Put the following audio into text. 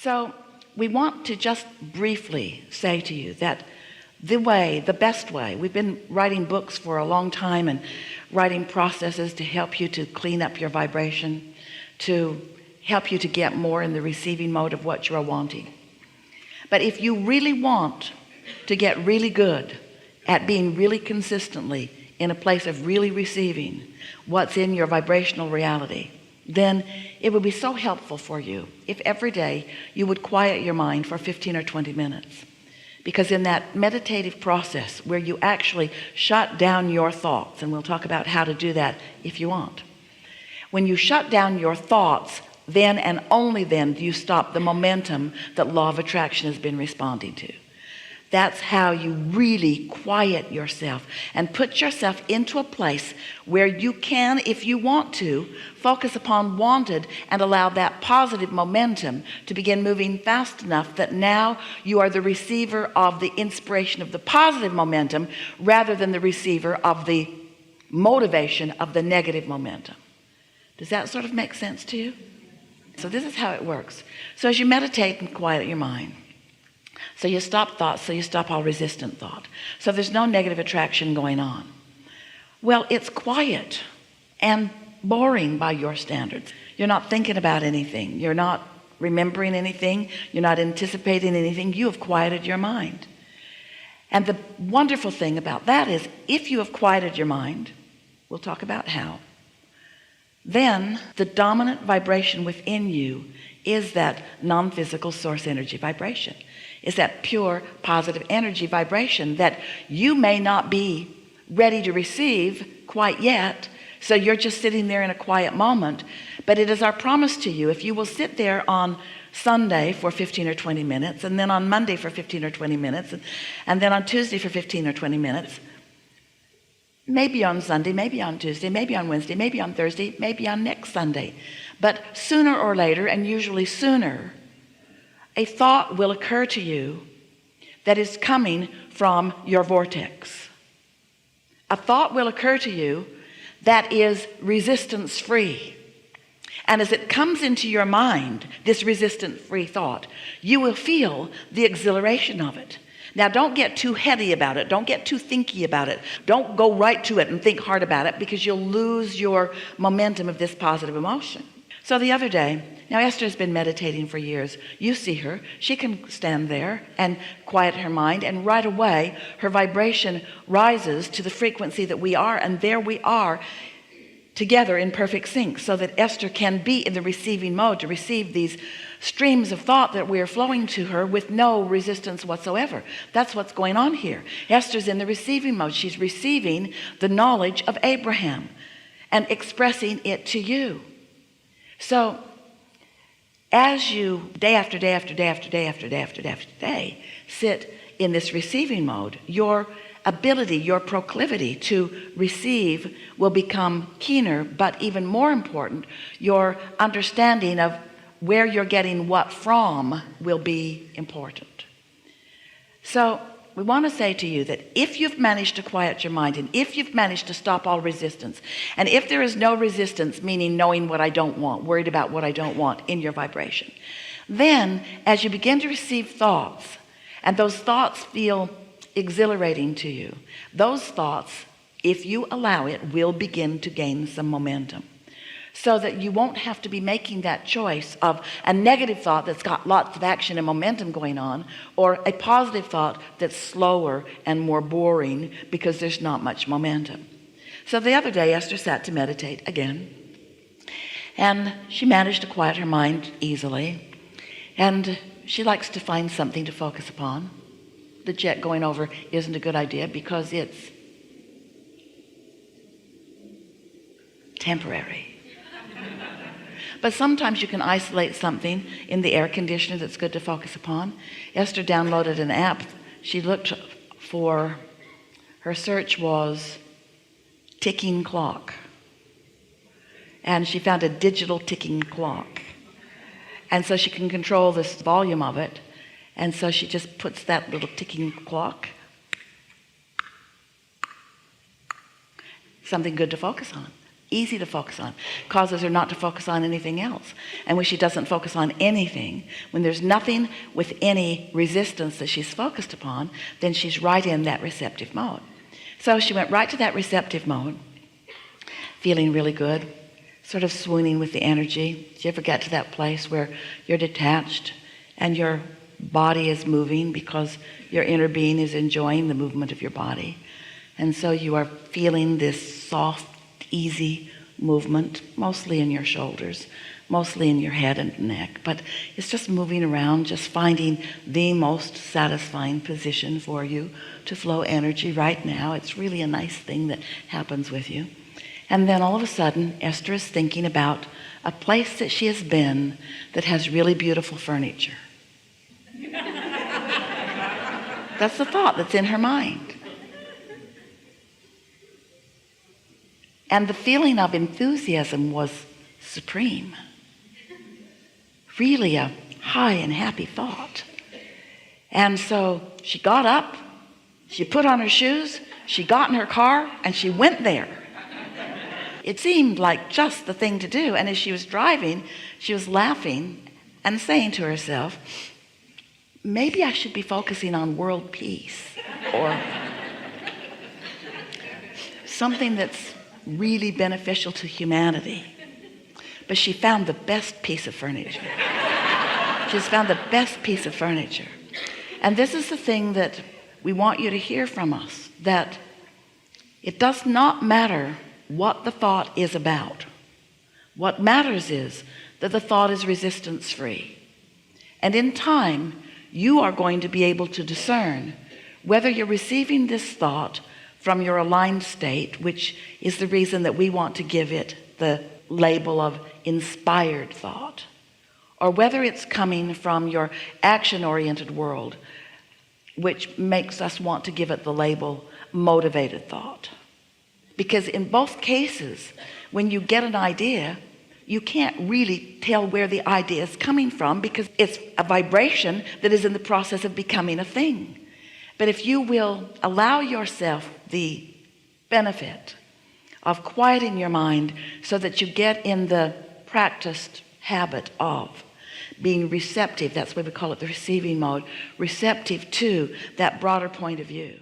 So we want to just briefly say to you that the best way, we've been writing books for a long time and writing processes to help you to clean up your vibration, to help you to get more in the receiving mode of what you're wanting. But if you really want to get really good at being really consistently in a place of really receiving what's in your vibrational reality, then it would be so helpful for you if every day you would quiet your mind for 15 or 20 minutes. Because in that meditative process where you actually shut down your thoughts, and we'll talk about how to do that if you want, when you shut down your thoughts, then and only then do you stop the momentum that law of attraction has been responding to. That's how you really quiet yourself and put yourself into a place where you can, if you want to, focus upon wanted and allow that positive momentum to begin moving fast enough that now you are the receiver of the inspiration of the positive momentum rather than the receiver of the motivation of the negative momentum. Does that sort of make sense to you? So this is how it works. So as you meditate and quiet your mind, so you stop thoughts, so you stop all resistant thought. So there's no negative attraction going on. Well, it's quiet and boring by your standards. You're not thinking about anything. You're not remembering anything. You're not anticipating anything. You have quieted your mind. And the wonderful thing about that is if you have quieted your mind, we'll talk about how, then the dominant vibration within you is that non-physical source energy vibration. Is that pure positive energy vibration that you may not be ready to receive quite yet. So you're just sitting there in a quiet moment. But it is our promise to you, if you will sit there on Sunday for 15 or 20 minutes, and then on Monday for 15 or 20 minutes, and then on Tuesday for 15 or 20 minutes, maybe on Sunday, maybe on Tuesday, maybe on Wednesday, maybe on Thursday, maybe on next Sunday. But sooner or later, and usually sooner, a thought will occur to you that is coming from your vortex. A thought will occur to you that is resistance free. And as it comes into your mind, this resistance free thought, you will feel the exhilaration of it. Now don't get too heady about it. Don't get too thinky about it. Don't go right to it and think hard about it, because you'll lose your momentum of this positive emotion. So the other day, now Esther's been meditating for years. You see her, she can stand there and quiet her mind, and right away her vibration rises to the frequency that we are, and there we are together in perfect sync, so that Esther can be in the receiving mode to receive these streams of thought that we are flowing to her with no resistance whatsoever. That's what's going on here. Esther's in the receiving mode. She's receiving the knowledge of Abraham and expressing it to you. So as you day after day after day after day after day after day after day sit in this receiving mode, your ability, your proclivity to receive will become keener, but even more important, your understanding of where you're getting what from will be important. So we want to say to you that if you've managed to quiet your mind, and if you've managed to stop all resistance, and if there is no resistance, meaning knowing what I don't want, worried about what I don't want in your vibration, then as you begin to receive thoughts, and those thoughts feel exhilarating to you, those thoughts, if you allow it, will begin to gain some momentum. So that you won't have to be making that choice of a negative thought that's got lots of action and momentum going on, or a positive thought that's slower and more boring because there's not much momentum. So the other day Esther sat to meditate again, and she managed to quiet her mind easily, and she likes to find something to focus upon. The jet going over isn't a good idea because it's temporary. But sometimes you can isolate something in the air conditioner that's good to focus upon. Esther downloaded an app. She looked for, her search was ticking clock. And she found a digital ticking clock. And so she can control this volume of it. And so she just puts that little ticking clock. Something good to focus on. easy to focus on, causes her not to focus on anything else. And when she doesn't focus on anything, when there's nothing with any resistance that she's focused upon, then she's right in that receptive mode. So she went right to that receptive mode, feeling really good, sort of swooning with the energy. Do you ever get to that place where you're detached and your body is moving because your inner being is enjoying the movement of your body? And so you are feeling this soft, easy movement, mostly in your shoulders, mostly in your head and neck, but it's just moving around, just finding the most satisfying position for you to flow energy right now. It's really a nice thing that happens with you. And then all of a sudden, Esther is thinking about a place that she has been that has really beautiful furniture. That's the thought that's in her mind. And the feeling of enthusiasm was supreme. Really a high and happy thought. And so she got up, she put on her shoes, she got in her car, and she went there. It seemed like just the thing to do. And as she was driving, she was laughing and saying to herself, maybe I should be focusing on world peace or something that's really beneficial to humanity. But she found the best piece of furniture. She's found the best piece of furniture. And this is the thing that we want you to hear from us, that it does not matter what the thought is about. What matters is that the thought is resistance free. And in time, you are going to be able to discern whether you're receiving this thought from your aligned state, which is the reason that we want to give it the label of inspired thought, or whether it's coming from your action-oriented world, which makes us want to give it the label motivated thought. Because in both cases, when you get an idea, you can't really tell where the idea is coming from because it's a vibration that is in the process of becoming a thing. But if you will allow yourself the benefit of quieting your mind so that you get in the practiced habit of being receptive, that's why we call it the receiving mode, receptive to that broader point of view.